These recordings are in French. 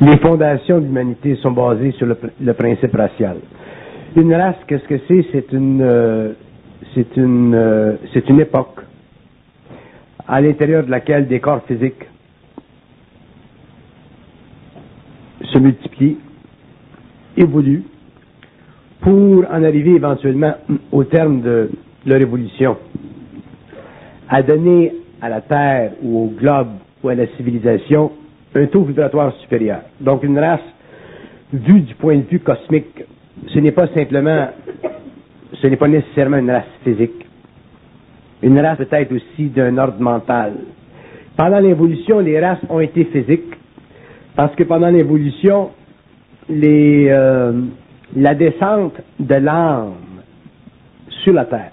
Les fondations de l'humanité sont basées sur le principe racial. Une race, qu'est-ce que c'est? C'est une époque à l'intérieur de laquelle des corps physiques se multiplient, évoluent, pour en arriver éventuellement au terme de leur évolution à donner à la Terre ou au globe ou à la civilisation un taux vibratoire supérieur. Donc une race, vue du point de vue cosmique, ce n'est pas nécessairement une race physique. Une race peut être aussi d'un ordre mental. Pendant l'évolution, les races ont été physiques, parce que pendant l'évolution, la descente de l'âme sur la Terre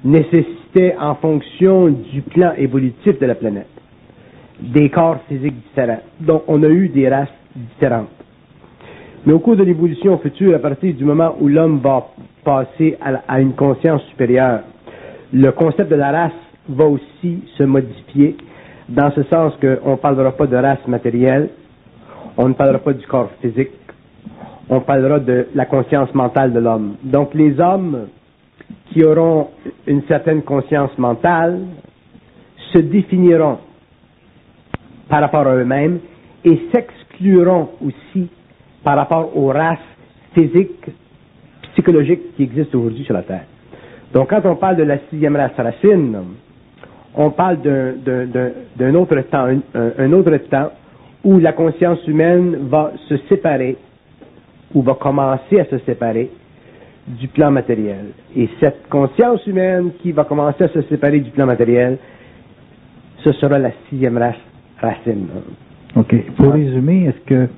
nécessitait, en fonction du plan évolutif de la planète, des corps physiques différents. Donc, on a eu des races différentes. Mais au cours de l'évolution future, à partir du moment où l'homme va passer à une conscience supérieure, le concept de la race va aussi se modifier, dans ce sens qu'on ne parlera pas de race matérielle, on ne parlera pas du corps physique, on parlera de la conscience mentale de l'homme. Donc les hommes qui auront une certaine conscience mentale se définiront par rapport à eux-mêmes et s'excluront aussi par rapport aux races physiques, psychologiques qui existent aujourd'hui sur la Terre. Donc quand on parle de la 6e race racine, on parle d'un autre temps, un autre temps où la conscience humaine va se séparer, ou va commencer à se séparer du plan matériel. Et cette conscience humaine qui va commencer à se séparer du plan matériel, ce sera la 6e race racine. OK. Pour résumer, est-ce que,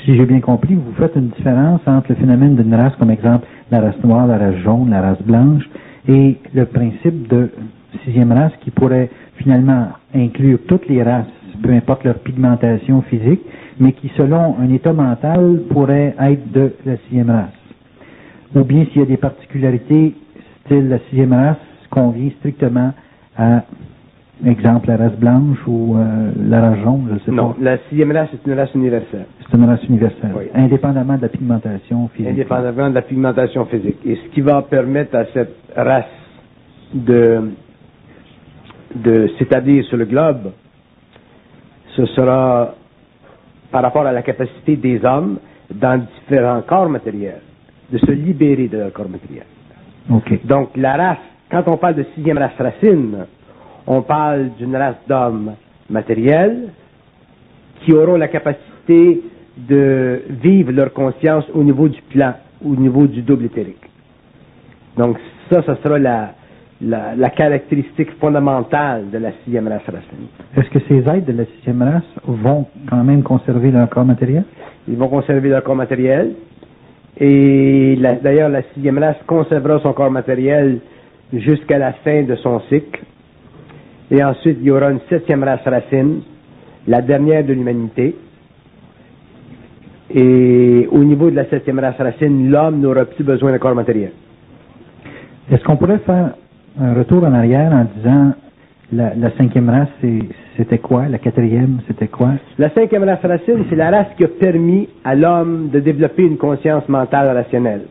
si j'ai bien compris, vous faites une différence entre le phénomène d'une race, comme exemple la race noire, la race jaune, la race blanche, et le principe de 6e race qui pourrait finalement inclure toutes les races, peu importe leur pigmentation physique, mais qui, selon un état mental, pourrait être de la 6e race. Ou bien s'il y a des particularités, style la 6e race convient strictement à, exemple, la race blanche ou la race jaune, je ne sais pas. Non, la 6e race est une race universelle. C'est une race universelle, oui. Indépendamment de la pigmentation physique. Indépendamment de la pigmentation physique. Et ce qui va permettre à cette race de s'établir sur le globe, ce sera par rapport à la capacité des hommes dans différents corps matériels de se libérer de leur corps matériel. Okay. Donc la race, quand on parle de 6e race racine, on parle d'une race d'hommes matériels qui auront la capacité de vivre leur conscience au niveau du plan, au niveau du double éthérique. Donc ça sera la caractéristique fondamentale de la 6e race racine. Est-ce que ces êtres de la 6e race vont quand même conserver leur corps matériel? Ils vont conserver leur corps matériel. Et d'ailleurs, la 6e race conservera son corps matériel jusqu'à la fin de son cycle. Et ensuite, il y aura une 7e race racine, la dernière de l'humanité. Et au niveau de la 7e race racine, l'homme n'aura plus besoin de corps matériel. Est-ce qu'on pourrait faire un retour en arrière en disant la 5e race, c'était quoi? La 4e, c'était quoi? La 5e race racine, c'est la race qui a permis à l'homme de développer une conscience mentale rationnelle.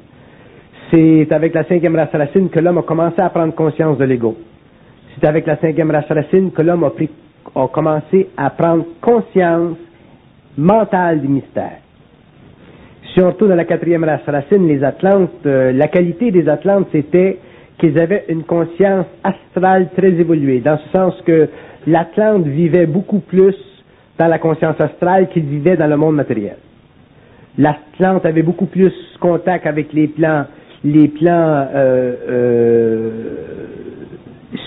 C'est avec la 5e race racine que l'homme a commencé à prendre conscience de l'ego. C'est avec la 5e race racine que l'homme a commencé à prendre conscience mentale du mystère. Si on retourne à la 4e race racine, les Atlantes, la qualité des Atlantes, c'était qu'ils avaient une conscience astrale très évoluée, dans ce sens que l'Atlante vivait beaucoup plus dans la conscience astrale qu'il vivait dans le monde matériel. L'Atlante avait beaucoup plus contact avec les plans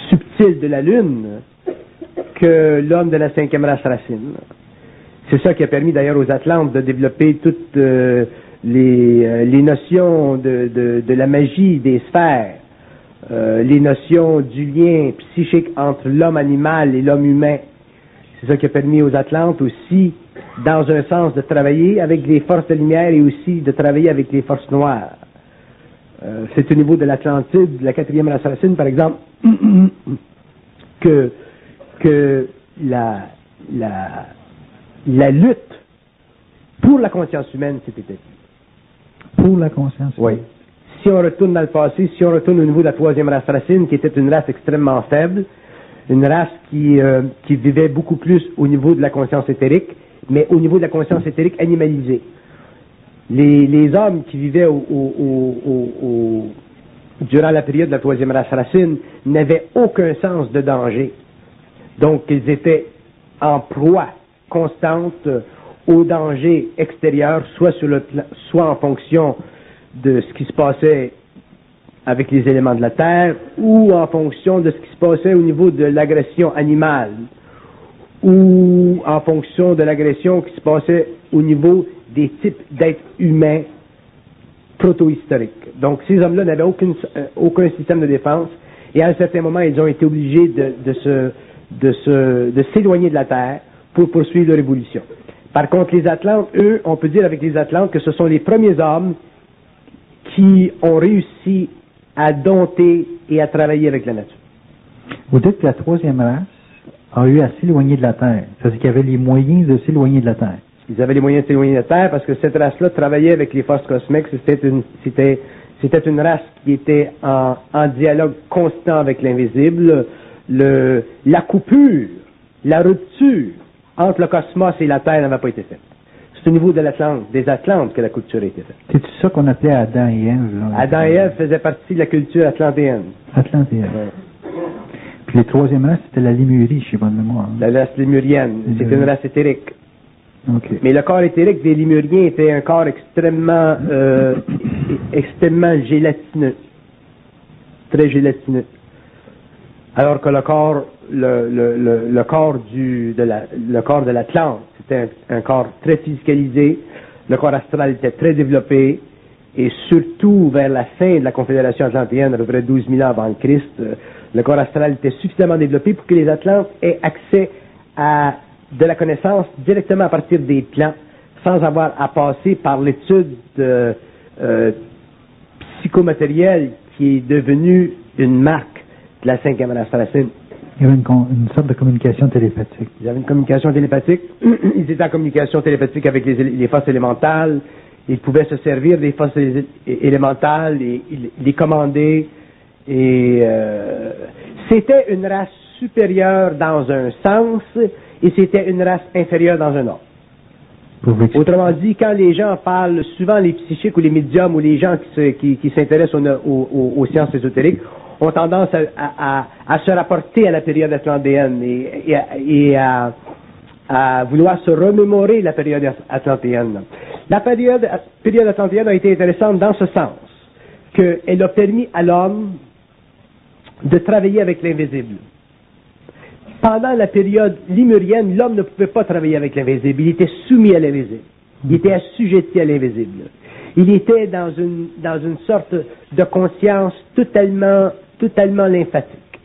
subtils de la Lune que l'homme de la 5e race racine. C'est ça qui a permis d'ailleurs aux Atlantes de développer toutes les notions de la magie des sphères, les notions du lien psychique entre l'homme animal et l'homme humain. C'est ça qui a permis aux Atlantes aussi, dans un sens, de travailler avec les forces de lumière et aussi de travailler avec les forces noires. C'est au niveau de l'Atlantide, de la 4e race racine, par exemple, que la lutte Pour la conscience humaine, c'est établi. Pour la conscience humaine. Oui. Si on retourne dans le passé, si on retourne au niveau de la troisième race racine, qui était une race extrêmement faible, une race qui vivait beaucoup plus au niveau de la conscience éthérique, mais au niveau de la conscience éthérique animalisée. Les hommes qui vivaient durant la période de la troisième race racine n'avaient aucun sens de danger. Donc, ils étaient en proie constante au danger extérieur, soit en fonction de ce qui se passait avec les éléments de la terre, ou en fonction de ce qui se passait au niveau de l'agression animale, ou en fonction de l'agression qui se passait au niveau des types d'êtres humains proto-historiques. Donc ces hommes-là n'avaient aucun système de défense, et à un certain moment, ils ont été obligés de s'éloigner de la terre pour poursuivre leur évolution. Par contre, les Atlantes, eux, on peut dire avec les Atlantes que ce sont les premiers hommes qui ont réussi à dompter et à travailler avec la nature. Vous dites que la troisième race a eu à s'éloigner de la Terre. C'est-à-dire qu'il y avait les moyens de s'éloigner de la Terre. Ils avaient les moyens de s'éloigner de la Terre parce que cette race-là travaillait avec les forces cosmiques. C'était une race qui était en dialogue constant avec l'invisible. La coupure, la rupture entre le cosmos et la Terre n'avait pas été faite. C'est au niveau de des Atlantes que la culture a été faite. C'est ça qu'on appelait Adam et Ève. Adam et Ève faisaient partie de la culture atlantéenne. Atlantéenne. Ouais. Puis le troisième race, c'était la Lémurie, je sais pas de mémoire. La race lémurienne. C'était une race éthérique. Okay. Mais le corps éthérique des Lémuriens était un corps extrêmement gélatineux. Très gélatineux. Alors que le corps de l'Atlante, c'était un corps très physicalisé, le corps astral était très développé, et surtout vers la fin de la Confédération atlantéenne, à peu près 12 000 ans avant le Christ, le corps astral était suffisamment développé pour que les Atlantes aient accès à de la connaissance directement à partir des plans, sans avoir à passer par l'étude psychomatérielle qui est devenue une marque de la cinquième race racine. Il y avait une sorte de communication télépathique. Ils avaient une communication télépathique. Ils étaient en communication télépathique avec les forces élémentales. Ils pouvaient se servir des forces élémentales et les commander. Et c'était une race supérieure dans un sens et c'était une race inférieure dans un autre. Autrement dit, quand les gens parlent, souvent les psychiques ou les médiums ou les gens qui s'intéressent aux sciences ésotériques, ont tendance à se rapporter à la période atlantéenne et à vouloir se remémorer la période atlantéenne. La période atlantéenne a été intéressante dans ce sens qu'elle a permis à l'homme de travailler avec l'invisible. Pendant la période lémurienne, l'homme ne pouvait pas travailler avec l'invisible, il était soumis à l'invisible, il était assujetti à l'invisible. Il était dans une sorte de conscience totalement lymphatique.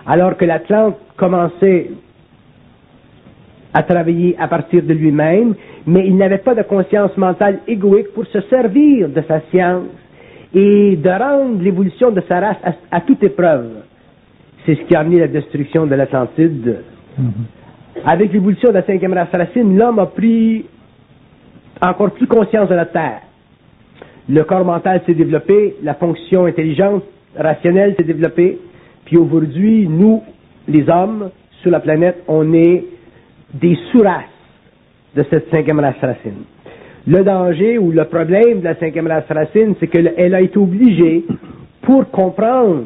Alors que l'Atlante commençait à travailler à partir de lui-même, mais il n'avait pas de conscience mentale égoïque pour se servir de sa science et de rendre l'évolution de sa race à toute épreuve. C'est ce qui a amené la destruction de l'Atlantide. Avec l'évolution de la cinquième race racine, l'homme a pris encore plus conscience de la Terre. Le corps mental s'est développé, la fonction intelligente, rationnelle s'est développée, puis aujourd'hui, nous, les hommes, sur la planète, on est des sous-races de cette cinquième race racine. Le danger ou le problème de la cinquième race racine, c'est qu'elle a été obligée, pour comprendre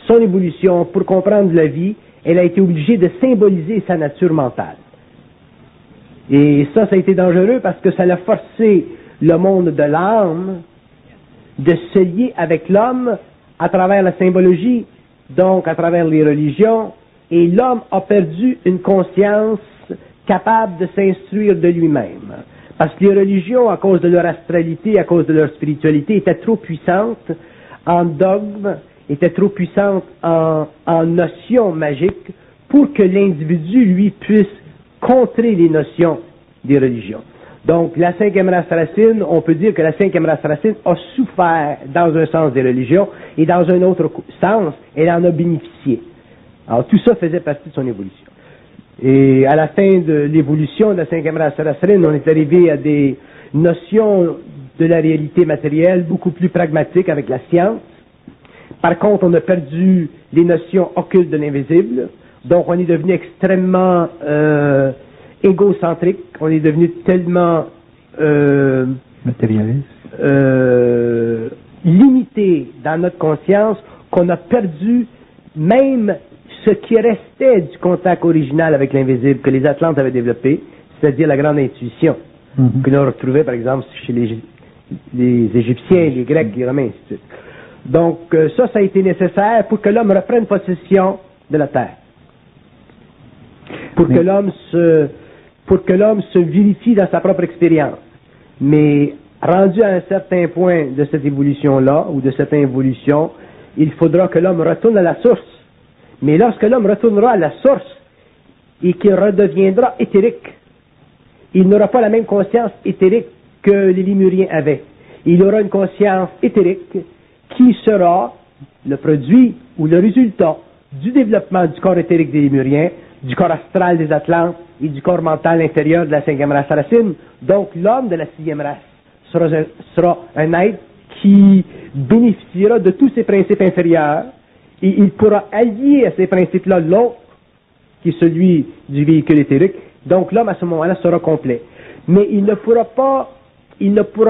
son évolution, pour comprendre la vie, elle a été obligée de symboliser sa nature mentale. Et ça a été dangereux parce que ça l'a forcé le monde de l'âme de se lier avec l'homme à travers la symbologie, donc à travers les religions, et l'homme a perdu une conscience capable de s'instruire de lui-même. Parce que les religions, à cause de leur astralité, à cause de leur spiritualité, étaient trop puissantes en dogmes, étaient trop puissantes en notions magiques pour que l'individu, lui, puisse contrer les notions des religions. Donc, la cinquième race racine, on peut dire que la cinquième race racine a souffert dans un sens des religions et dans un autre sens, elle en a bénéficié. Alors, tout ça faisait partie de son évolution. Et à la fin de l'évolution de la cinquième race sarrasine, on est arrivé à des notions de la réalité matérielle beaucoup plus pragmatiques avec la science. Par contre, on a perdu les notions occultes de l'invisible. Donc, on est devenu extrêmement égocentrique. On est devenu tellement matérialiste, limité dans notre conscience qu'on a perdu même ce qui restait du contact original avec l'invisible que les Atlantes avaient développé, c'est-à-dire la grande intuition que l'on retrouvait par exemple chez les Égyptiens, les Grecs, les Romains, ainsi de suite. Donc ça a été nécessaire pour que l'homme reprenne possession de la terre, pour que l'homme se vérifie dans sa propre expérience. Mais rendu à un certain point de cette évolution-là, ou de cette involution, il faudra que l'homme retourne à la source. Mais lorsque l'homme retournera à la source et qu'il redeviendra éthérique, il n'aura pas la même conscience éthérique que les Lémuriens avaient. Il aura une conscience éthérique qui sera le produit ou le résultat du développement du corps éthérique des Lémuriens, du corps astral des Atlantes et du corps mental inférieur de la cinquième race sarrasine. Donc l'homme de la sixième race sera un être qui bénéficiera de tous ces principes inférieurs et il pourra allier à ces principes-là l'autre, qui est celui du véhicule éthérique. Donc l'homme à ce moment-là sera complet. Mais il ne pourra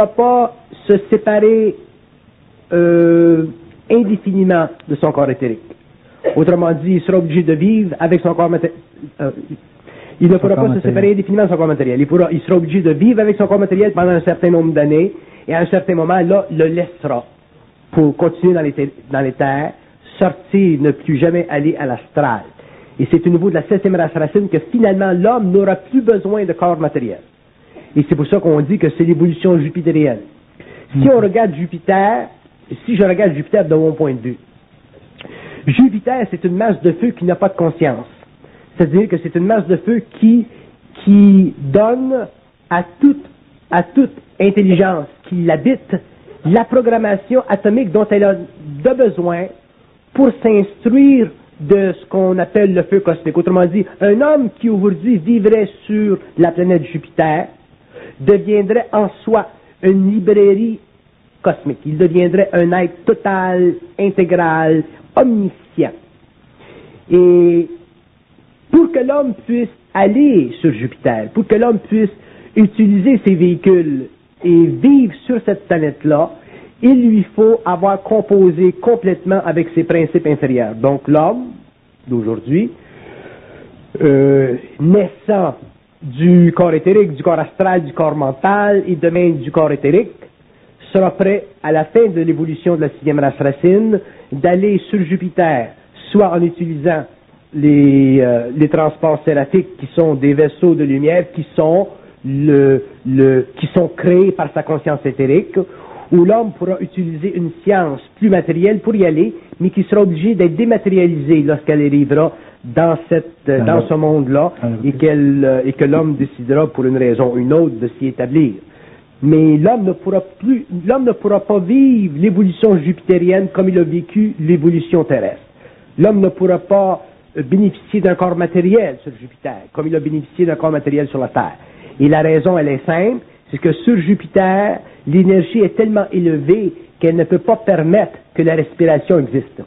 pas se séparer indéfiniment de son corps éthérique. Autrement dit, il sera obligé de vivre avec son corps matériel. Il ne pourra pas se séparer indéfiniment de son corps matériel. Il sera obligé de vivre avec son corps matériel pendant un certain nombre d'années, et à un certain moment, là, le laissera pour continuer dans les terres, sortir, ne plus jamais aller à l'astral. Et c'est au niveau de la septième race racine que finalement l'homme n'aura plus besoin de corps matériel. Et c'est pour ça qu'on dit que c'est l'évolution jupitérienne. Si on regarde Jupiter, si je regarde Jupiter de mon point de vue, Jupiter, c'est une masse de feu qui n'a pas de conscience. C'est-à-dire que c'est une masse de feu qui donne à toute intelligence qui l'habite la programmation atomique dont elle a de besoin pour s'instruire de ce qu'on appelle le feu cosmique. Autrement dit, un homme qui aujourd'hui vivrait sur la planète Jupiter deviendrait en soi une librairie cosmique. Il deviendrait un être total, intégral, omniscient. Et pour que l'homme puisse aller sur Jupiter, pour que l'homme puisse utiliser ses véhicules et vivre sur cette planète-là, il lui faut avoir composé complètement avec ses principes inférieurs. Donc l'homme d'aujourd'hui, naissant du corps éthérique, du corps astral, du corps mental et demain du corps éthérique, sera prêt à la fin de l'évolution de la sixième race racine d'aller sur Jupiter, soit en utilisant les transports séraphiques qui sont des vaisseaux de lumière qui sont créés par sa conscience éthérique, où l'homme pourra utiliser une science plus matérielle pour y aller, mais qui sera obligée d'être dématérialisée lorsqu'elle arrivera dans ce monde-là, et que l'homme décidera pour une raison ou une autre de s'y établir. Mais l'homme ne pourra pas vivre l'évolution jupitérienne comme il a vécu l'évolution terrestre. L'homme ne pourra pas bénéficier d'un corps matériel sur Jupiter, comme il a bénéficié d'un corps matériel sur la Terre. Et la raison, elle est simple, c'est que sur Jupiter, l'énergie est tellement élevée qu'elle ne peut pas permettre que la respiration existe.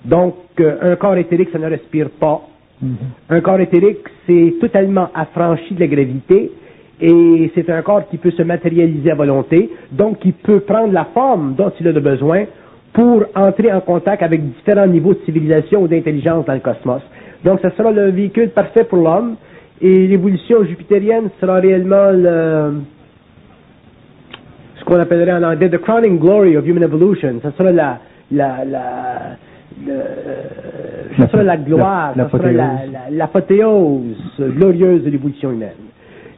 Donc, un corps éthérique, ça ne respire pas. Un corps éthérique, c'est totalement affranchi de la gravité, et c'est un corps qui peut se matérialiser à volonté, donc qui peut prendre la forme dont il a besoin pour entrer en contact avec différents niveaux de civilisation ou d'intelligence dans le cosmos. Donc, ce sera le véhicule parfait pour l'homme, et l'évolution jupitérienne sera réellement ce qu'on appellerait en anglais the crowning glory of human evolution. Ce sera la gloire, ce sera l'apothéose glorieuse de l'évolution humaine.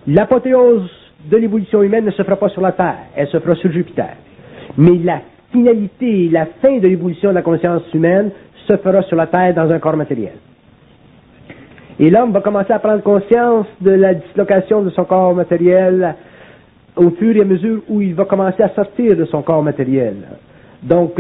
L'apothéose de l'évolution humaine ne se fera pas sur la Terre, elle se fera sur Jupiter. Mais la finalité, la fin de l'évolution de la conscience humaine se fera sur la Terre dans un corps matériel. Et l'homme va commencer à prendre conscience de la dislocation de son corps matériel au fur et à mesure où il va commencer à sortir de son corps matériel. Donc,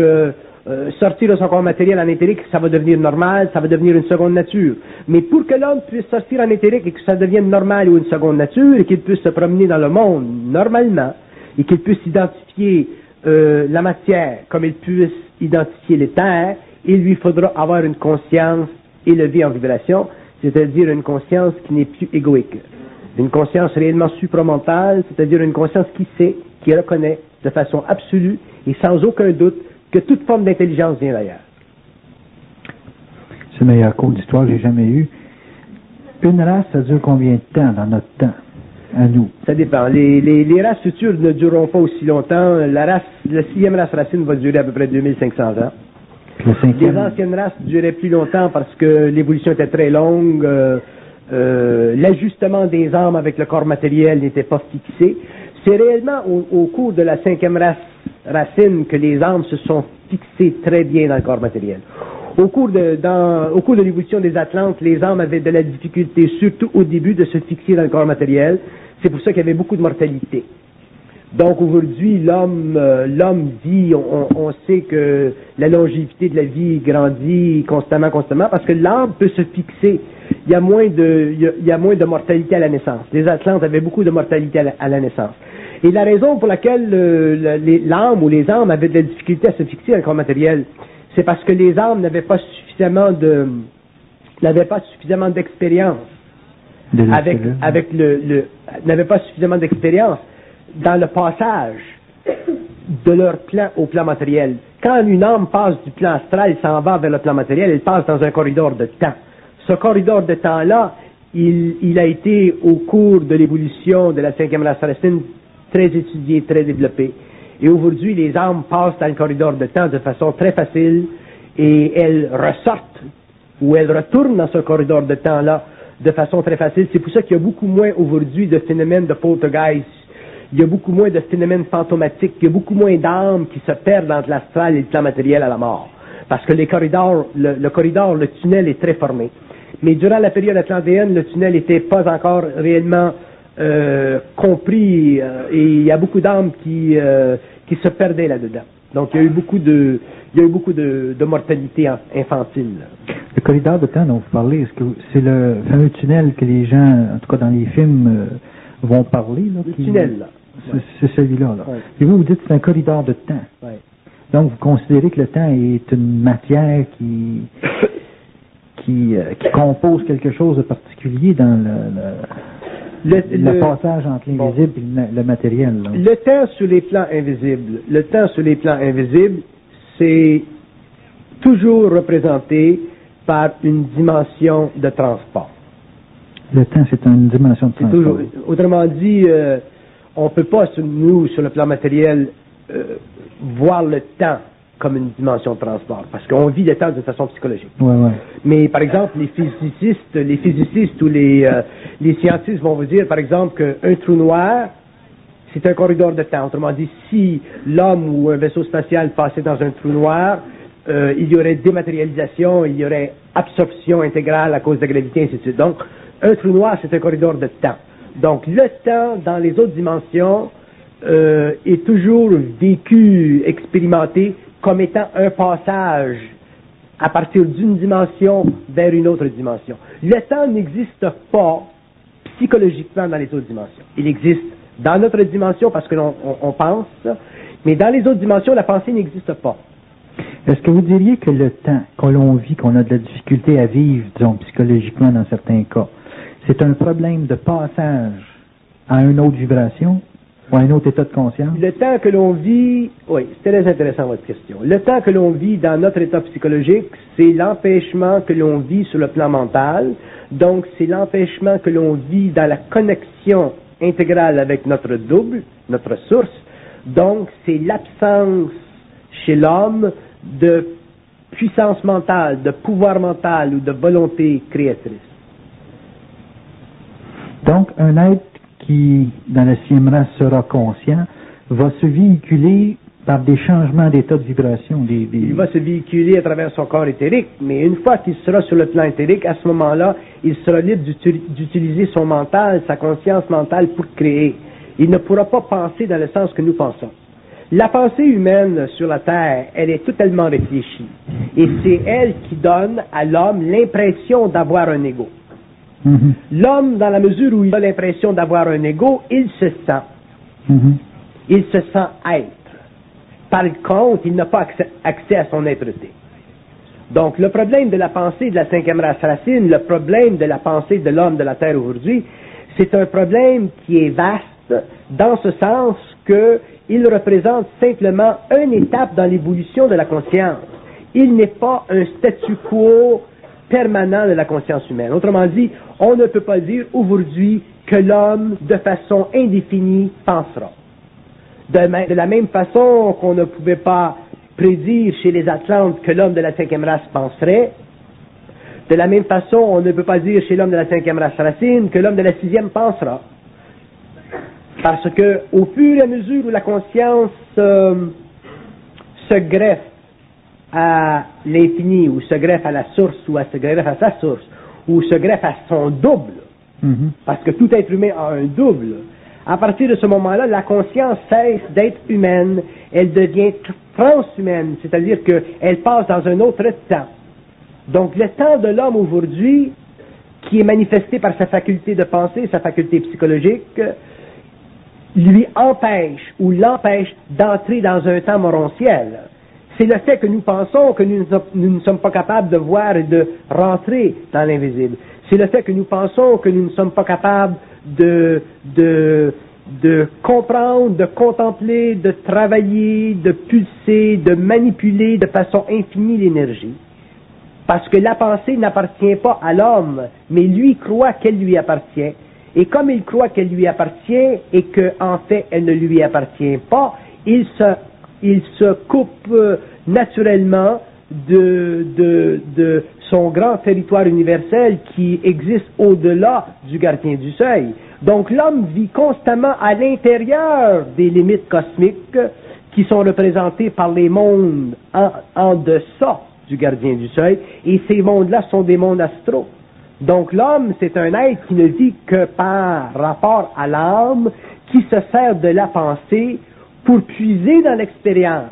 sortir de son corps matériel en éthérique, ça va devenir normal, ça va devenir une seconde nature. Mais pour que l'homme puisse sortir en éthérique et que ça devienne normal ou une seconde nature, et qu'il puisse se promener dans le monde normalement, et qu'il puisse identifier la matière comme il puisse identifier l'éther, il lui faudra avoir une conscience élevée en vibration, c'est-à-dire une conscience qui n'est plus égoïque. Une conscience réellement supramentale, c'est-à-dire une conscience qui sait, qui reconnaît de façon absolue et sans aucun doute que toute forme d'intelligence vient d'ailleurs. C'est le meilleur cours d'histoire que j'ai jamais eu. Une race, ça dure combien de temps dans notre temps, à nous? Ça dépend. Les races futures ne dureront pas aussi longtemps. La 6e race racine va durer à peu près 2500 ans. Les anciennes races duraient plus longtemps parce que l'évolution était très longue. L'ajustement des âmes avec le corps matériel n'était pas fixé. C'est réellement au cours de la 5e race racine que les âmes se sont fixées très bien dans le corps matériel. Au cours de l'évolution des Atlantes, les âmes avaient de la difficulté, surtout au début, de se fixer dans le corps matériel. C'est pour ça qu'il y avait beaucoup de mortalité. Donc aujourd'hui, l'homme vit, on sait que la longévité de la vie grandit constamment, parce que l'âme peut se fixer. Il y a moins de mortalité à la naissance. Les Atlantes avaient beaucoup de mortalité à la naissance. Et la raison pour laquelle l'âme ou les âmes avaient de la difficulté à se fixer dans le corps matériel, c'est parce que les âmes n'avaient pas suffisamment d'expérience n'avaient pas suffisamment d'expérience dans le passage de leur plan au plan matériel. Quand une âme passe du plan astral et s'en va vers le plan matériel, elle passe dans un corridor de temps. Ce corridor de temps-là, il a été, au cours de l'évolution de la 5e race racine, très étudié, très développé. Et aujourd'hui, les âmes passent dans le corridor de temps de façon très facile et elles ressortent ou elles retournent dans ce corridor de temps-là de façon très facile. C'est pour ça qu'il y a beaucoup moins aujourd'hui de phénomènes de poltergeist. Il y a beaucoup moins de phénomènes fantomatiques. Il y a beaucoup moins d'âmes qui se perdent entre l'astral et le plan matériel à la mort. Parce que le tunnel est très formé. Mais durant la période atlantéenne, le tunnel n'était pas encore réellement compris et il y a beaucoup d'âmes qui se perdaient là-dedans. Donc il y a eu beaucoup de mortalité infantile. Le corridor de temps dont vous parlez, est-ce que c'est le fameux tunnel que les gens, en tout cas dans les films, vont parler là, le tunnel, là. C'est celui-là. Là. Ouais. Et vous dites que c'est un corridor de temps. Ouais. Donc vous considérez que le temps est une matière qui compose quelque chose de particulier dans le passage entre l'invisible et le matériel. Là. Le temps sur les plans invisibles, c'est toujours représenté par une dimension de transport. Le temps, c'est une dimension de transport. Autrement dit, on ne peut pas, nous, sur le plan matériel, voir le temps comme une dimension de transport, parce qu'on vit le temps de façon psychologique. Ouais. Mais par exemple, les physicists ou les scientifiques vont vous dire, par exemple, qu'un trou noir, c'est un corridor de temps. Autrement dit, si l'homme ou un vaisseau spatial passait dans un trou noir, il y aurait dématérialisation, il y aurait absorption intégrale à cause de la gravité, ainsi de suite. Donc, un trou noir, c'est un corridor de temps. Donc, le temps dans les autres dimensions est toujours vécu, expérimenté comme étant un passage à partir d'une dimension vers une autre dimension. Le temps n'existe pas psychologiquement dans les autres dimensions. Il existe dans notre dimension parce que on pense, mais dans les autres dimensions, la pensée n'existe pas. Est-ce que vous diriez que le temps que l'on vit, qu'on a de la difficulté à vivre, disons, psychologiquement dans certains cas, c'est un problème de passage à une autre vibration ou à un autre état de conscience? Le temps que l'on vit, oui, c'est très intéressant votre question. Le temps que l'on vit dans notre état psychologique, c'est l'empêchement que l'on vit sur le plan mental. Donc, c'est l'empêchement que l'on vit dans la connexion intégrale avec notre double, notre source. Donc, c'est l'absence chez l'homme de puissance mentale, de pouvoir mental ou de volonté créatrice. Donc, un être qui, dans la 6e race, sera conscient, va se véhiculer par des changements d'état de vibration. Il va se véhiculer à travers son corps éthérique, mais une fois qu'il sera sur le plan éthérique, à ce moment-là, il sera libre d'utiliser son mental, sa conscience mentale pour créer. Il ne pourra pas penser dans le sens que nous pensons. La pensée humaine sur la Terre, elle est totalement réfléchie. Et c'est elle qui donne à l'homme l'impression d'avoir un ego. L'homme, dans la mesure où il a l'impression d'avoir un ego, il se sent. Il se sent être. Par contre, il n'a pas accès à son être-té. Donc, le problème de la pensée de la cinquième race racine, le problème de la pensée de l'homme de la Terre aujourd'hui, c'est un problème qui est vaste, dans ce sens qu'il représente simplement une étape dans l'évolution de la conscience. Il n'est pas un statu quo permanent de la conscience humaine. Autrement dit, on ne peut pas dire aujourd'hui que l'homme, de façon indéfinie, pensera. De la même façon qu'on ne pouvait pas prédire chez les Atlantes que l'homme de la cinquième race penserait, de la même façon, on ne peut pas dire chez l'homme de la cinquième race racine que l'homme de la sixième pensera. Parce que, au fur et à mesure où la conscience se greffe à l'infini, ou se greffe à la source, ou se greffe à sa source, ou se greffe à son double, parce que tout être humain a un double, à partir de ce moment-là, la conscience cesse d'être humaine, elle devient transhumaine, c'est-à-dire qu'elle passe dans un autre temps. Donc le temps de l'homme aujourd'hui, qui est manifesté par sa faculté de penser, sa faculté psychologique, lui empêche ou l'empêche d'entrer dans un temps morontiel. C'est le fait que nous pensons que nous ne sommes pas capables de voir et de rentrer dans l'invisible. C'est le fait que nous pensons que nous ne sommes pas capables de comprendre, de contempler, de travailler, de pulser, de manipuler de façon infinie l'énergie. Parce que la pensée n'appartient pas à l'homme, mais lui croit qu'elle lui appartient. Et comme il croit qu'elle lui appartient et qu'en fait elle ne lui appartient pas, il se coupe naturellement de son grand territoire universel qui existe au-delà du gardien du seuil. Donc l'homme vit constamment à l'intérieur des limites cosmiques qui sont représentées par les mondes en deçà du gardien du seuil, et ces mondes-là sont des mondes astraux. Donc l'homme, c'est un être qui ne vit que par rapport à l'âme, qui se sert de la pensée pour puiser dans l'expérience,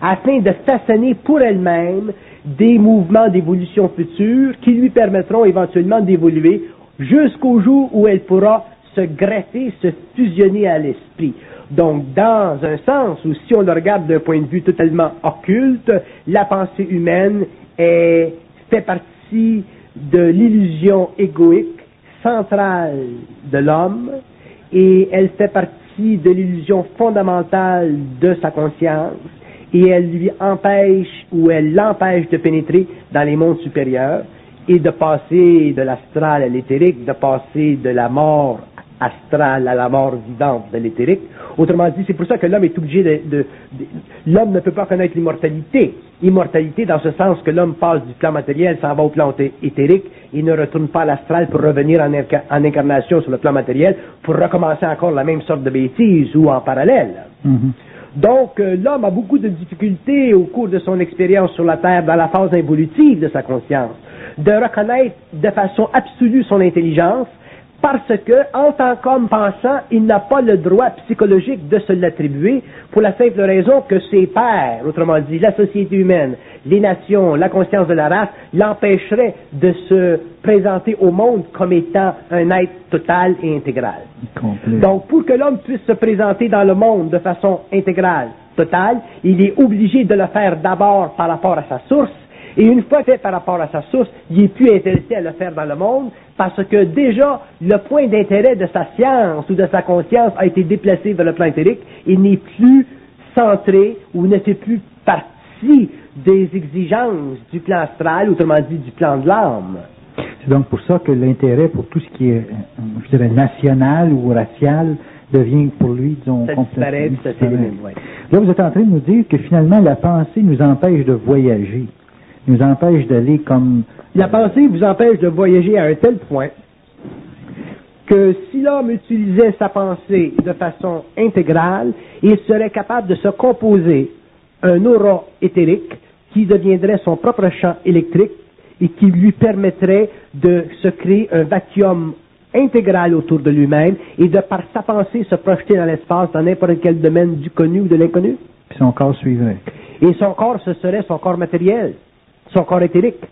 afin de façonner pour elle-même des mouvements d'évolution future qui lui permettront éventuellement d'évoluer jusqu'au jour où elle pourra se greffer, se fusionner à l'esprit. Donc, dans un sens où, si on le regarde d'un point de vue totalement occulte, la pensée humaine fait partie de l'illusion égoïque centrale de l'homme, et elle fait partie de l'illusion fondamentale de sa conscience, et elle lui empêche ou elle l'empêche de pénétrer dans les mondes supérieurs et de passer de l'astral à l'éthérique, de passer de la mort astrale à la mort vivante de l'éthérique. Autrement dit, c'est pour ça que l'homme est obligé l'homme ne peut pas connaître l'immortalité. Immortalité dans ce sens que l'homme passe du plan matériel, s'en va au plan éthérique, et ne retourne pas à l'astral pour revenir en incarnation sur le plan matériel, pour recommencer encore la même sorte de bêtises ou en parallèle. Donc, l'homme a beaucoup de difficultés au cours de son expérience sur la Terre, dans la phase involutive de sa conscience, de reconnaître de façon absolue son intelligence, parce que, en tant qu'homme pensant, il n'a pas le droit psychologique de se l'attribuer, pour la simple raison que ses pairs, autrement dit, la société humaine, les nations, la conscience de la race, l'empêcheraient de se présenter au monde comme étant un être total et intégral. Donc, pour que l'homme puisse se présenter dans le monde de façon intégrale, totale, il est obligé de le faire d'abord par rapport à sa source, et une fois fait par rapport à sa source, il n'est plus intéressé à le faire dans le monde, parce que déjà, le point d'intérêt de sa science ou de sa conscience a été déplacé vers le plan éthérique, il n'est plus centré ou ne fait plus partie des exigences du plan astral, autrement dit du plan de l'âme. C'est donc pour ça que l'intérêt pour tout ce qui est, je dirais, national ou racial devient pour lui, disons, complètement différent. Là, vous êtes en train de nous dire que finalement, la pensée nous empêche de voyager, nous empêche d'aller comme... La pensée vous empêche de voyager à un tel point que si l'homme utilisait sa pensée de façon intégrale, il serait capable de se composer un aura éthérique qui deviendrait son propre champ électrique et qui lui permettrait de se créer un vacuum intégrale autour de lui-même et de par sa pensée se projeter dans l'espace dans n'importe quel domaine du connu ou de l'inconnu. Puis son corps suivrait. Et son corps, ce serait son corps matériel, son corps éthérique.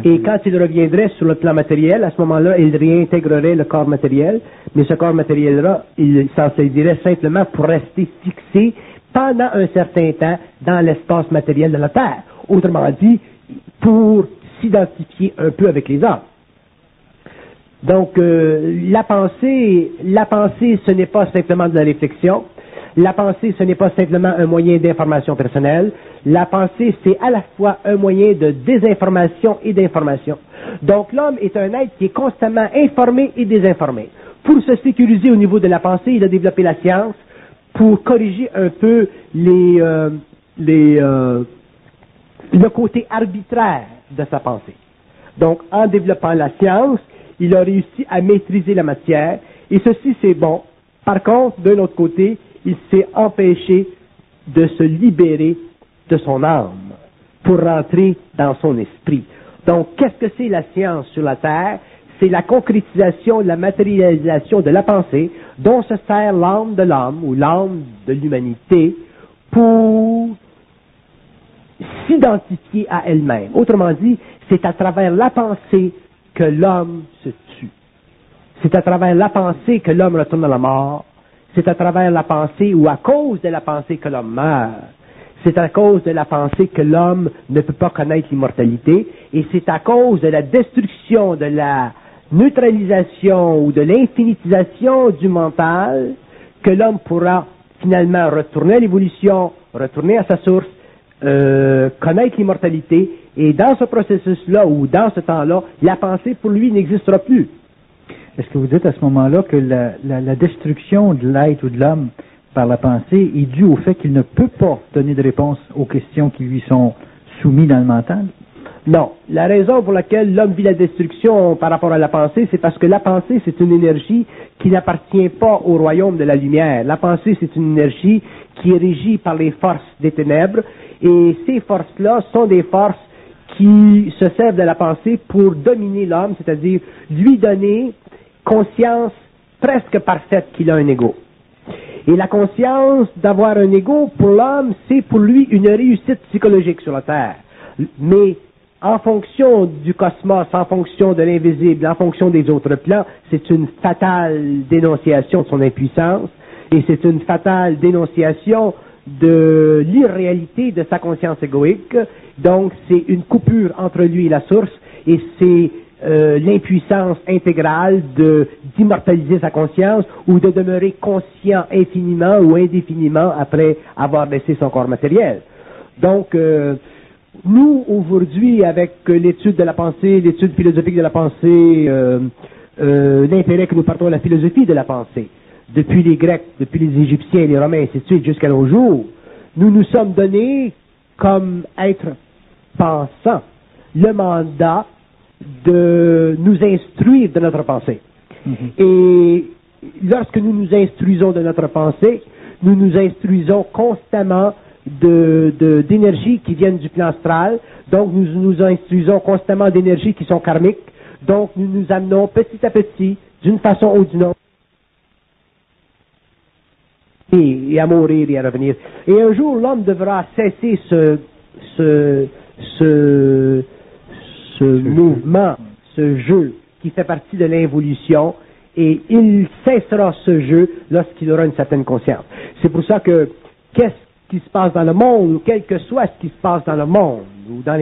Et quand il reviendrait sur le plan matériel, à ce moment-là, il réintégrerait le corps matériel, mais ce corps matériel-là, il s'en servirait simplement pour rester fixé pendant un certain temps dans l'espace matériel de la Terre. Autrement dit, pour s'identifier un peu avec les hommes. Donc, la pensée, ce n'est pas simplement de la réflexion. La pensée, ce n'est pas simplement un moyen d'information personnelle. La pensée, c'est à la fois un moyen de désinformation et d'information. Donc, l'homme est un être qui est constamment informé et désinformé. Pour se sécuriser au niveau de la pensée, il a développé la science pour corriger un peu le côté arbitraire de sa pensée. Donc, en développant la science, il a réussi à maîtriser la matière, et ceci, c'est bon. Par contre, d'un autre côté, il s'est empêché de se libérer de son âme pour rentrer dans son esprit. Donc, qu'est-ce que c'est la science sur la Terre? C'est la concrétisation, la matérialisation de la pensée dont se sert l'âme de l'homme ou l'âme de l'humanité pour s'identifier à elle-même. Autrement dit, c'est à travers la pensée que l'homme se tue. C'est à travers la pensée que l'homme retourne à la mort. C'est à travers la pensée ou à cause de la pensée que l'homme meurt. C'est à cause de la pensée que l'homme ne peut pas connaître l'immortalité. Et c'est à cause de la destruction, de la neutralisation ou de l'infinitisation du mental que l'homme pourra finalement retourner à l'évolution, retourner à sa source, connaître l'immortalité. Et dans ce processus-là ou dans ce temps-là, la pensée pour lui n'existera plus. Est-ce que vous dites à ce moment-là que la destruction de l'être ou de l'homme par la pensée est due au fait qu'il ne peut pas donner de réponse aux questions qui lui sont soumises dans le mental? Non. La raison pour laquelle l'homme vit la destruction par rapport à la pensée, c'est parce que la pensée, c'est une énergie qui n'appartient pas au royaume de la lumière. La pensée, c'est une énergie qui est régie par les forces des ténèbres, et ces forces-là sont des forces qui se servent de la pensée pour dominer l'homme, c'est-à-dire lui donner conscience presque parfaite qu'il a un ego. Et la conscience d'avoir un ego, pour l'homme, c'est pour lui une réussite psychologique sur la Terre. Mais en fonction du cosmos, en fonction de l'invisible, en fonction des autres plans, c'est une fatale dénonciation de son impuissance et c'est une fatale dénonciation de l'irréalité de sa conscience égoïque. Donc, c'est une coupure entre lui et la source et c'est l'impuissance intégrale d'immortaliser sa conscience ou de demeurer conscient infiniment ou indéfiniment après avoir laissé son corps matériel. Donc, nous, aujourd'hui, avec l'étude de la pensée, l'étude philosophique de la pensée, l'intérêt que nous portons à la philosophie de la pensée, depuis les Grecs, depuis les Égyptiens, les Romains, ainsi de suite, jusqu'à nos jours, nous nous sommes donnés, comme être pensants, le mandat de nous instruire de notre pensée. Et lorsque nous nous instruisons de notre pensée, nous nous instruisons constamment d'énergies qui viennent du plan astral. Donc, nous nous instruisons constamment d'énergies qui sont karmiques. Donc, nous nous amenons petit à petit, d'une façon ou d'une autre, et à mourir et à revenir. Et un jour, l'homme devra cesser ce mouvement, ce jeu qui fait partie de l'involution, et il cessera ce jeu lorsqu'il aura une certaine conscience. C'est pour ça que qu'est-ce qui se passe dans le monde, ou quel que soit ce qui se passe dans le monde, ou dans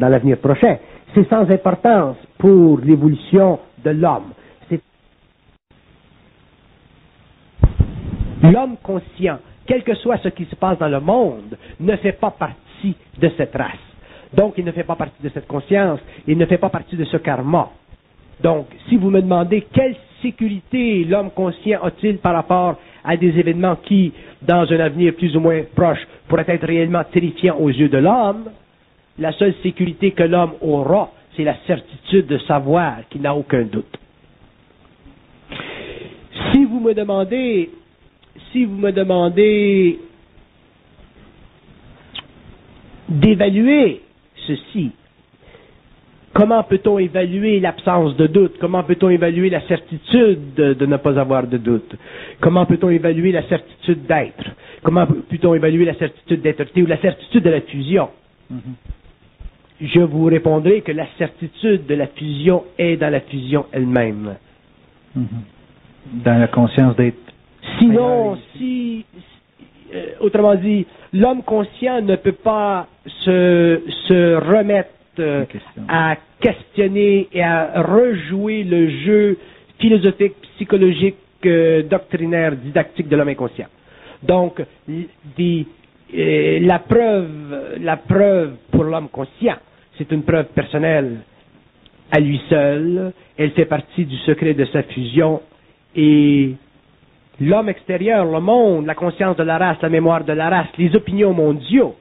l'avenir prochain, c'est sans importance pour l'évolution de l'homme. L'homme conscient, quel que soit ce qui se passe dans le monde, ne fait pas partie de cette race. Donc, il ne fait pas partie de cette conscience, il ne fait pas partie de ce karma. Donc, si vous me demandez quelle sécurité l'homme conscient a-t-il par rapport à des événements qui, dans un avenir plus ou moins proche, pourraient être réellement terrifiants aux yeux de l'homme, la seule sécurité que l'homme aura, c'est la certitude de savoir qu'il n'a aucun doute. Si vous me demandez d'évaluer ceci, Comment peut-on évaluer l'absence de doute? Comment peut-on évaluer la certitude de ne pas avoir de doute? Comment peut-on évaluer la certitude d'être? Comment peut-on évaluer la certitude d'être ou la certitude de la fusion? Je vous répondrai que la certitude de la fusion est dans la fusion elle-même. Dans la conscience d'être... Sinon, autrement dit, l'homme conscient ne peut pas se remettre à questionner et à rejouer le jeu philosophique, psychologique, doctrinaire, didactique de l'homme inconscient. Donc, la preuve pour l'homme conscient, c'est une preuve personnelle à lui seul. Elle fait partie du secret de sa fusion et l'homme extérieur, le monde, la conscience de la race, la mémoire de la race, les opinions mondiaux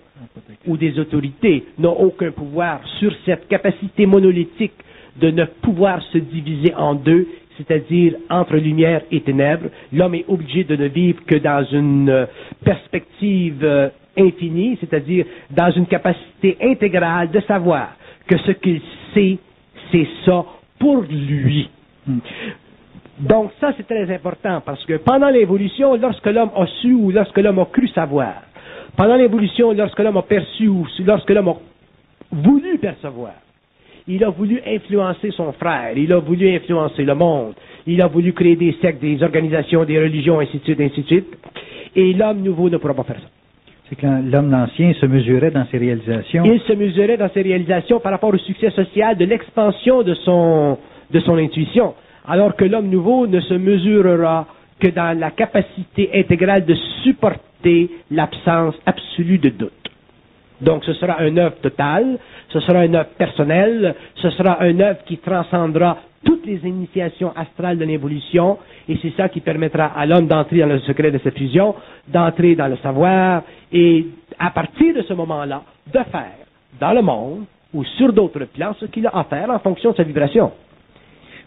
ou des autorités n'ont aucun pouvoir sur cette capacité monolithique de ne pouvoir se diviser en deux, c'est-à-dire entre lumière et ténèbres. L'homme est obligé de ne vivre que dans une perspective infinie, c'est-à-dire dans une capacité intégrale de savoir que ce qu'il sait, c'est ça pour lui. Donc ça, c'est très important, parce que pendant l'évolution, lorsque l'homme a su ou lorsque l'homme a cru savoir, pendant l'évolution, lorsque l'homme a perçu ou lorsque l'homme a voulu percevoir, il a voulu influencer son frère, il a voulu influencer le monde, il a voulu créer des sectes, des organisations, des religions, ainsi de suite, ainsi de suite, et l'homme nouveau ne pourra pas faire ça. C'est que l'homme ancien se mesurait dans ses réalisations. Il se mesurait dans ses réalisations par rapport au succès social de l'expansion de son intuition, alors que l'homme nouveau ne se mesurera que dans la capacité intégrale de supporter l'absence absolue de doute. Donc ce sera un œuvre totale, ce sera un œuvre personnelle, ce sera un œuvre qui transcendra toutes les initiations astrales de l'évolution, et c'est ça qui permettra à l'homme d'entrer dans le secret de cette fusion, d'entrer dans le savoir, et à partir de ce moment-là, de faire dans le monde ou sur d'autres plans ce qu'il a à faire en fonction de sa vibration.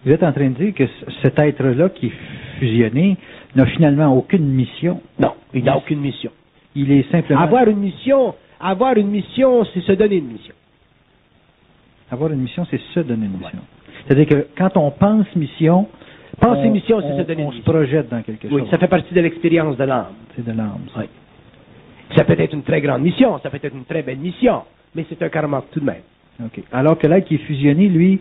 Vous êtes en train de dire que cet être-là qui est fusionné n'a finalement aucune mission. Non, il n'a aucune mission. Il est simplement... Avoir une mission, c'est se donner une mission. Avoir une mission, c'est se donner une mission. C'est-à-dire que quand on pense mission, mission, c'est se donner une mission. On se projette dans quelque chose. Oui, ça fait partie de l'expérience de l'âme. C'est de l'âme. Oui. Ça peut être une très grande mission, ça peut être une très belle mission, mais c'est un karma tout de même. OK. Alors que l'être qui est fusionné, lui,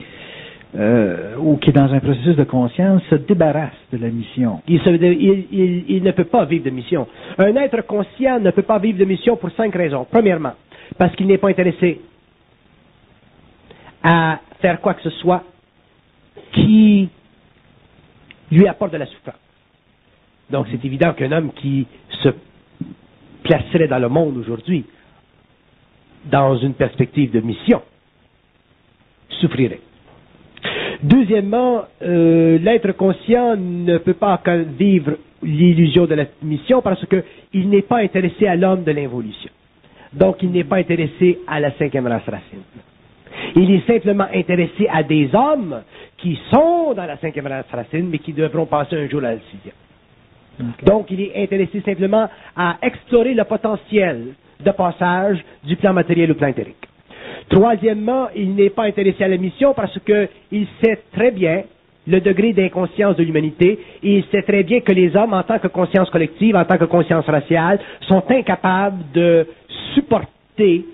ou qui est dans un processus de conscience, se débarrasse de la mission. Il ne peut pas vivre de mission. Un être conscient ne peut pas vivre de mission pour 5 raisons. Premièrement, parce qu'il n'est pas intéressé à faire quoi que ce soit qui lui apporte de la souffrance. Donc c'est évident qu'un homme qui se placerait dans le monde aujourd'hui dans une perspective de mission souffrirait. Deuxièmement, l'être conscient ne peut pas vivre l'illusion de la mission parce qu'il n'est pas intéressé à l'homme de l'involution. Donc, il n'est pas intéressé à la 5e race racine. Il est simplement intéressé à des hommes qui sont dans la 5e race racine, mais qui devront passer un jour à la 6e. Okay. Donc, il est intéressé simplement à explorer le potentiel de passage du plan matériel au plan éthérique. Troisièmement, il n'est pas intéressé à la mission parce qu'il sait très bien le degré d'inconscience de l'humanité et il sait très bien que les hommes, en tant que conscience collective, en tant que conscience raciale, sont incapables de supporter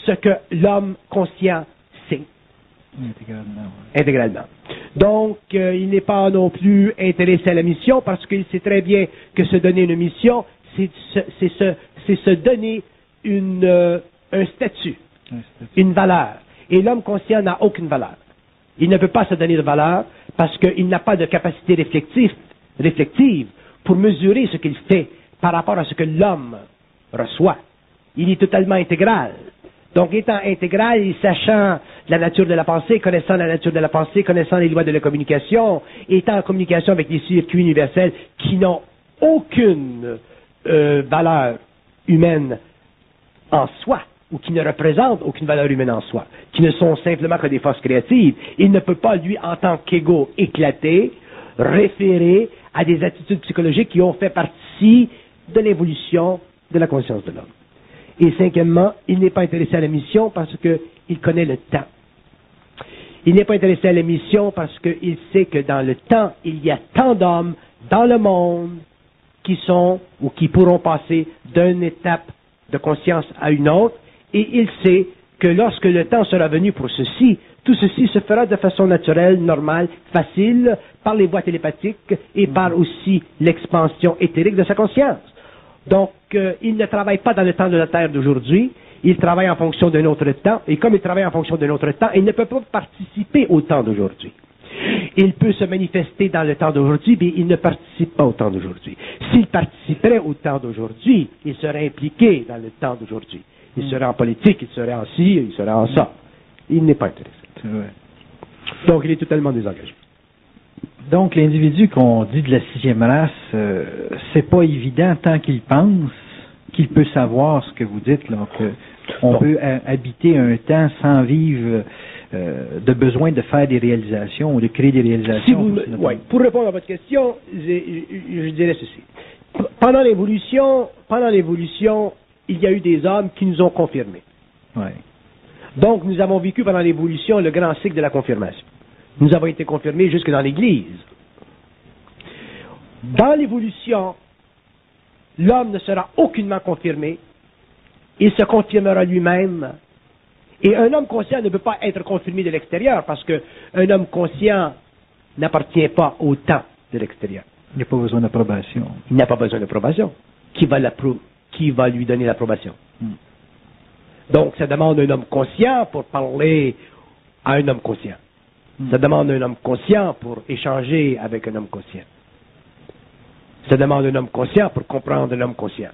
ce que l'homme conscient sait. Intégralement. Donc, il n'est pas non plus intéressé à la mission parce qu'il sait très bien que se donner une mission, c'est se donner un statut. Une valeur. Et l'homme conscient n'a aucune valeur. Il ne peut pas se donner de valeur parce qu'il n'a pas de capacité réflexive pour mesurer ce qu'il fait par rapport à ce que l'homme reçoit. Il est totalement intégral. Donc, étant intégral et sachant la nature de la pensée, connaissant la nature de la pensée, connaissant les lois de la communication, étant en communication avec les circuits universels qui n'ont aucune valeur humaine en soi, ou qui ne représentent aucune valeur humaine en soi, qui ne sont simplement que des forces créatives, il ne peut pas, lui, en tant qu'égo éclaté, référer à des attitudes psychologiques qui ont fait partie de l'évolution de la conscience de l'homme. Et cinquièmement, il n'est pas intéressé à la mission parce qu'il connaît le temps. Il n'est pas intéressé à la mission parce qu'il sait que dans le temps, il y a tant d'hommes dans le monde qui sont ou qui pourront passer d'une étape de conscience à une autre, et il sait que lorsque le temps sera venu pour ceci, tout ceci se fera de façon naturelle, normale, facile, par les voies télépathiques et par aussi l'expansion éthérique de sa conscience. Donc, il ne travaille pas dans le temps de la Terre d'aujourd'hui, il travaille en fonction d'un autre temps, et comme il travaille en fonction d'un autre temps, il ne peut pas participer au temps d'aujourd'hui. Il peut se manifester dans le temps d'aujourd'hui, mais il ne participe pas au temps d'aujourd'hui. S'il participerait au temps d'aujourd'hui, il serait impliqué dans le temps d'aujourd'hui. Il serait en politique, il serait en ci, il serait en ça. Il n'est pas intéressé. C'est vrai. Donc, il est totalement désengagé. Donc, l'individu qu'on dit de la 6e race, c'est pas évident tant qu'il pense qu'il peut savoir ce que vous dites, là, qu'on peut habiter un temps sans vivre de besoin de faire des réalisations ou de créer des réalisations. Pour répondre à votre question, je dirais ceci. Pendant l'évolution, il y a eu des hommes qui nous ont confirmés. Ouais. Donc, nous avons vécu pendant l'évolution le grand cycle de la confirmation. Nous avons été confirmés jusque dans l'Église. Dans l'évolution, l'homme ne sera aucunement confirmé. Il se confirmera lui-même. Et un homme conscient ne peut pas être confirmé de l'extérieur parce qu'un homme conscient n'appartient pas au temps de l'extérieur. Il n'a pas besoin d'approbation. Il n'a pas besoin d'approbation. Qui va lui donner l'approbation? Donc, ça demande un homme conscient pour parler à un homme conscient. Ça demande un homme conscient pour échanger avec un homme conscient. Ça demande un homme conscient pour comprendre un homme conscient.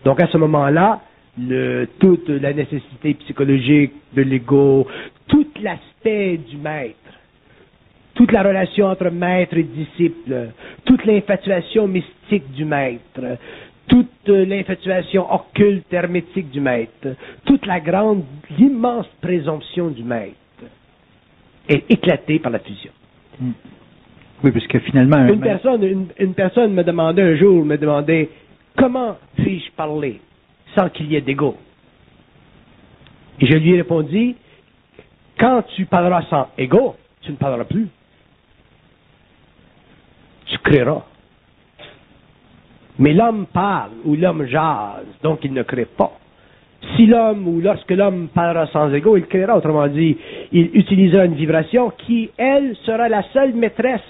Donc, à ce moment-là, toute la nécessité psychologique de l'ego, tout l'aspect du maître, toute la relation entre maître et disciple, toute l'infatuation mystique du maître, toute l'infatuation occulte hermétique du maître, toute l'immense présomption du maître est éclatée par la fusion. Oui, parce que finalement... Une personne me demandait un jour, comment puis-je parler sans qu'il y ait d'ego? Et je lui ai répondu, quand tu parleras sans ego, tu ne parleras plus. Tu créeras. Mais l'homme parle ou l'homme jase, donc il ne crée pas. Si lorsque l'homme parlera sans ego, il créera, autrement dit, il utilisera une vibration qui, elle, sera la seule maîtresse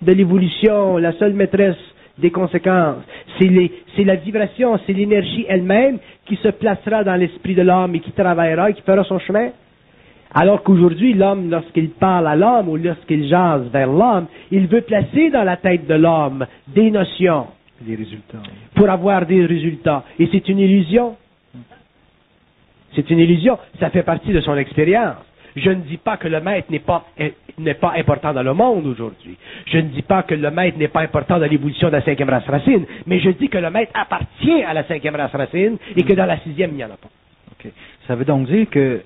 de l'évolution, la seule maîtresse des conséquences. C'est la vibration, c'est l'énergie elle-même qui se placera dans l'esprit de l'homme et qui travaillera et qui fera son chemin. Alors qu'aujourd'hui, l'homme, lorsqu'il parle à l'homme ou lorsqu'il jase vers l'homme, il veut placer dans la tête de l'homme des notions. Des résultats. Pour avoir des résultats. Et c'est une illusion. C'est une illusion. Ça fait partie de son expérience. Je ne dis pas que le maître n'est pas important dans le monde aujourd'hui. Je ne dis pas que le maître n'est pas important dans l'évolution de la 5e race racine, mais je dis que le maître appartient à la 5e race racine et que dans la 6e, il n'y en a pas. Okay. Ça veut donc dire que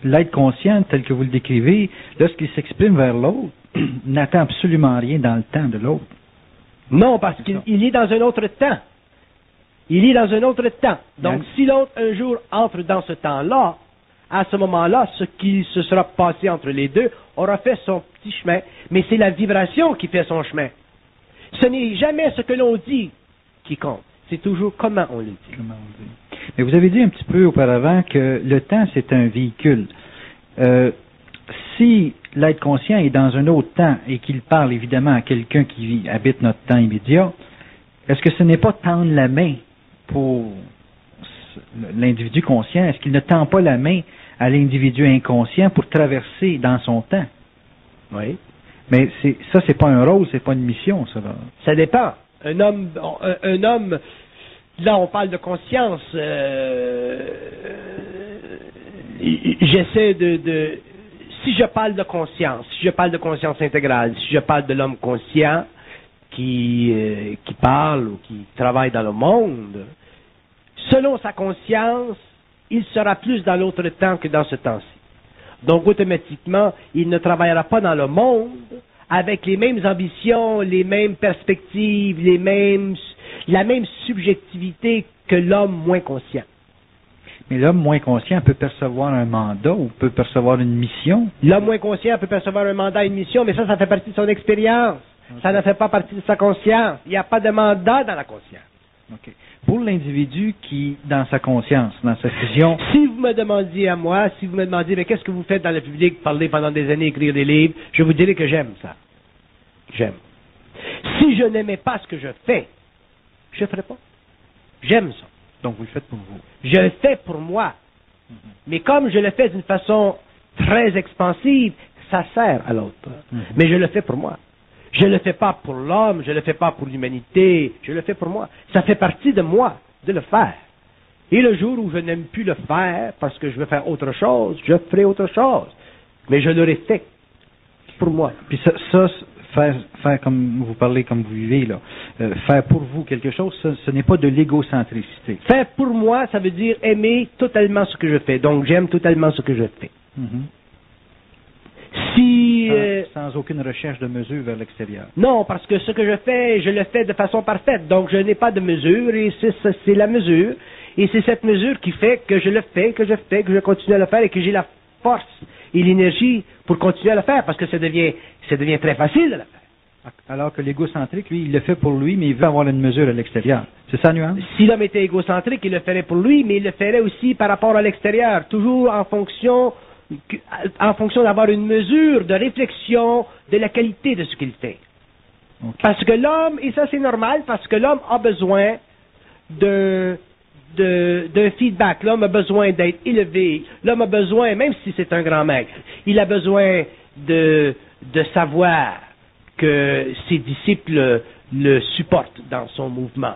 l'être conscient, tel que vous le décrivez, lorsqu'il s'exprime vers l'autre, n'attend absolument rien dans le temps de l'autre. Non, parce qu'il est dans un autre temps. Il est dans un autre temps. Donc, si l'autre, un jour, entre dans ce temps-là, à ce moment-là, ce qui se sera passé entre les deux aura fait son petit chemin. Mais c'est la vibration qui fait son chemin. Ce n'est jamais ce que l'on dit qui compte. C'est toujours comment on le dit. Mais vous avez dit un petit peu auparavant que le temps, c'est un véhicule. Si l'être conscient est dans un autre temps et qu'il parle évidemment à quelqu'un qui habite notre temps immédiat, est-ce que ce n'est pas tendre la main pour l'individu conscient? Est-ce qu'il ne tend pas la main à l'individu inconscient pour traverser dans son temps? Oui. Mais ça, c'est pas un rôle, c'est pas une mission, ça. Là. Ça dépend. Un homme, là, on parle de conscience. J'essaie de si je parle de conscience, si je parle de conscience intégrale, si je parle de l'homme conscient qui parle ou qui travaille dans le monde, selon sa conscience, il sera plus dans l'autre temps que dans ce temps-ci. Donc, automatiquement, il ne travaillera pas dans le monde avec les mêmes ambitions, les mêmes perspectives, la même subjectivité que l'homme moins conscient. Mais l'homme moins conscient peut percevoir un mandat ou peut percevoir une mission. L'homme moins conscient peut percevoir un mandat, une mission, mais ça fait partie de son expérience. Okay. Ça ne fait pas partie de sa conscience. Il n'y a pas de mandat dans la conscience. Okay. Pour l'individu qui, dans sa conscience, dans sa fusion... Si vous me demandiez à moi, si vous me demandiez, mais qu'est-ce que vous faites dans le public, parler pendant des années, écrire des livres, je vous dirais que j'aime ça. J'aime. Si je n'aimais pas ce que je fais, je ne ferais pas. J'aime ça. Donc vous le faites pour vous. Je le fais pour moi. Mais comme je le fais d'une façon très expansive, ça sert à l'autre. Mais je le fais pour moi. Je ne le fais pas pour l'homme, je ne le fais pas pour l'humanité, je le fais pour moi. Ça fait partie de moi, de le faire. Et le jour où je n'aime plus le faire, parce que je veux faire autre chose, je ferai autre chose. Mais je l'aurai fait pour moi. Puis ça faire comme vous parlez, comme vous vivez, là, faire pour vous quelque chose, ce n'est pas de l'égocentricité. Faire pour moi, ça veut dire aimer totalement ce que je fais. Donc j'aime totalement ce que je fais. Si, sans aucune recherche de mesure vers l'extérieur. Non, parce que ce que je fais, je le fais de façon parfaite. Donc je n'ai pas de mesure et c'est la mesure. Et c'est cette mesure qui fait que je le fais, que je continue à le faire et que j'ai la force et l'énergie pour continuer à le faire parce que ça devient très facile de le faire. Alors que l'égocentrique, lui, il le fait pour lui, mais il veut avoir une mesure à l'extérieur. C'est ça, nuance? Si l'homme était égocentrique, il le ferait pour lui, mais il le ferait aussi par rapport à l'extérieur, toujours en fonction d'avoir une mesure de réflexion de la qualité de ce qu'il fait. Okay. Parce que l'homme, et ça c'est normal, parce que l'homme a besoin d'un feedback, l'homme a besoin d'être élevé, l'homme a besoin, même si c'est un grand maître, il a besoin de savoir que ses disciples le supportent dans son mouvement.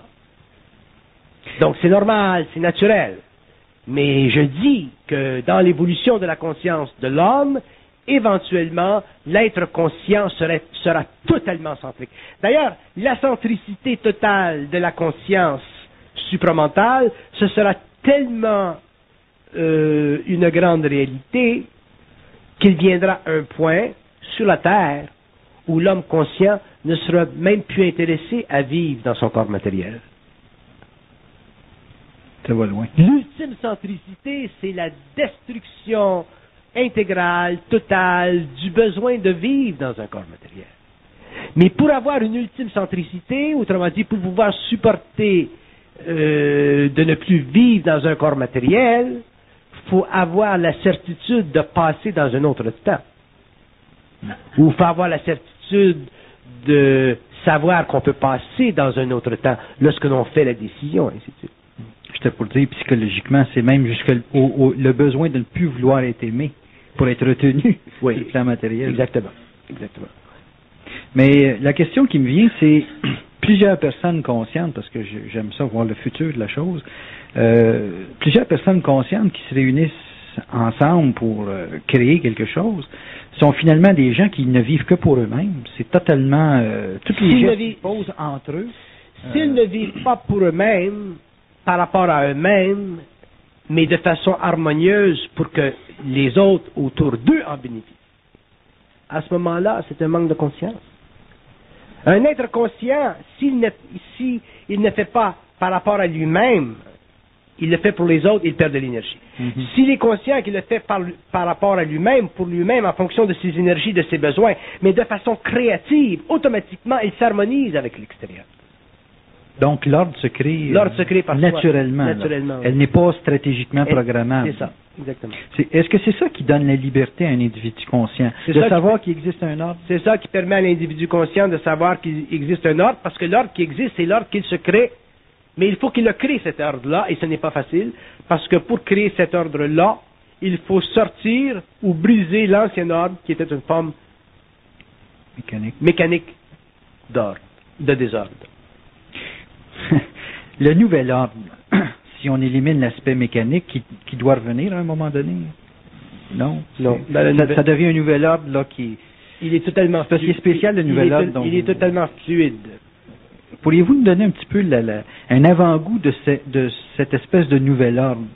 Donc c'est normal, c'est naturel. Mais je dis que dans l'évolution de la conscience de l'homme, éventuellement, l'être conscient sera totalement centrique. D'ailleurs, la centricité totale de la conscience supramentale, ce sera tellement une grande réalité qu'il viendra un point sur la Terre où l'homme conscient ne sera même plus intéressé à vivre dans son corps matériel. Ça va loin. L'ultime centricité, c'est la destruction intégrale, totale, du besoin de vivre dans un corps matériel. Mais pour avoir une ultime centricité, autrement dit, pour pouvoir supporter de ne plus vivre dans un corps matériel, il faut avoir la certitude de passer dans un autre temps. Ou il faut avoir la certitude de savoir qu'on peut passer dans un autre temps lorsque l'on fait la décision, ainsi de suite. J'étais pour dire, psychologiquement, c'est même jusqu'au le besoin de ne plus vouloir être aimé pour être retenu sur le plan matériel. Exactement. Mais la question qui me vient, c'est plusieurs personnes conscientes, parce que j'aime ça voir le futur de la chose, plusieurs personnes conscientes qui se réunissent ensemble pour créer quelque chose, sont finalement des gens qui ne vivent que pour eux-mêmes. C'est totalement... toutes les gestes qu'ils posent entre eux. S'ils ne vivent pas pour eux-mêmes, par rapport à eux-mêmes, mais de façon harmonieuse pour que les autres autour d'eux en bénéficient. À ce moment-là, c'est un manque de conscience. Un être conscient, s'il ne fait pas par rapport à lui-même, il le fait pour les autres, il perd de l'énergie. S'il est conscient qu'il le fait par rapport à lui-même, pour lui-même, en fonction de ses énergies, de ses besoins, mais de façon créative, automatiquement, il s'harmonise avec l'extérieur. Donc l'ordre se crée, par naturellement. Elle n'est pas stratégiquement programmable. C'est ça, exactement. Est-ce que c'est ça qui donne la liberté à un individu conscient, de savoir qu'il existe un ordre? C'est ça qui permet à l'individu conscient de savoir qu'il existe un ordre, parce que l'ordre qui existe, c'est l'ordre qu'il se crée. Mais il faut qu'il le crée, cet ordre-là, et ce n'est pas facile, parce que pour créer cet ordre-là, il faut sortir ou briser l'ancien ordre, qui était une forme mécanique d'ordre, de désordre. Le nouvel ordre, si on élimine l'aspect mécanique qui doit revenir à un moment donné, non. Ça devient un nouvel ordre là qui. Il est totalement. Ce qui est spécial, le nouvel ordre. Il est totalement fluide. Pourriez-vous nous donner un petit peu un avant-goût de cette espèce de nouvel ordre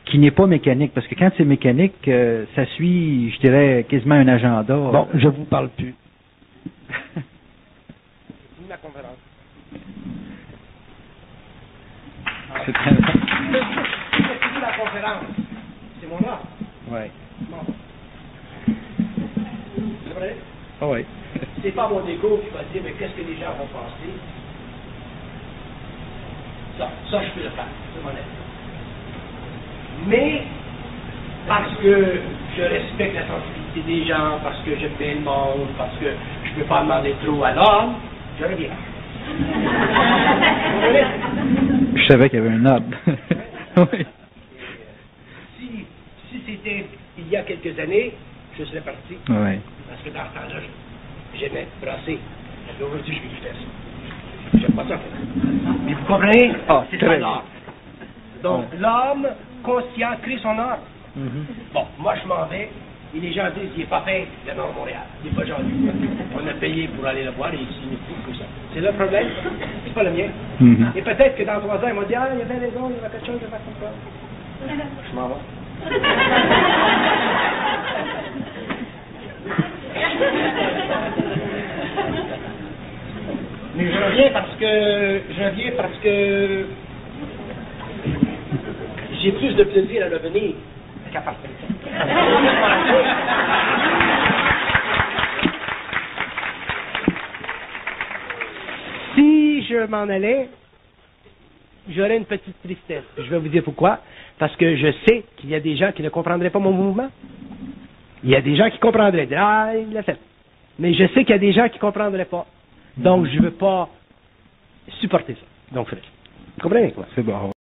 qui n'est pas mécanique? Parce que quand c'est mécanique, ça suit, je dirais, quasiment un agenda. Bon, je vous parle plus. La conférence. C'est très bien. conférence. C'est mon art. Ouais. Bon. Vous comprenez? Ah ouais. C'est pas mon ego qui va dire, mais qu'est-ce que les gens vont penser? Ça, je peux le faire. C'est mon avis. Mais, parce que je respecte la sensibilité des gens, parce que j'aime bien le monde, parce que je ne peux pas demander trop à l'homme, je reviens. Je savais qu'il y avait un ordre. Oui. Si c'était il y a quelques années, je serais parti. Oui. Parce que dans ce temps-là, j'aimais brasser. Mais aujourd'hui, je vais faire ça. J'aime pas ça. Mais vous comprenez? C'est ça l'art. Donc, l'homme conscient crée son art. Bon, moi, je m'en vais. Et les gens disent, il n'est pas fait, le Nord Montréal. Il n'est pas gentil. On a payé pour aller le voir et il nous fout comme ça. C'est le problème. C'est pas le mien. Et peut-être que dans 3 ans, ils vont dire, ah, il y avait raison, il y avait quelque chose de faire comme ça. Je m'en vais. Mais je reviens parce que j'ai plus de plaisir à revenir qu'à partir. Si je m'en allais, j'aurais une petite tristesse. Je vais vous dire pourquoi. Parce que je sais qu'il y a des gens qui ne comprendraient pas mon mouvement. Il y a des gens qui comprendraient. Ah, il l'a fait. Mais je sais qu'il y a des gens qui ne comprendraient pas. Donc, je ne veux pas supporter ça. Donc, vous comprenez quoi? C'est bon.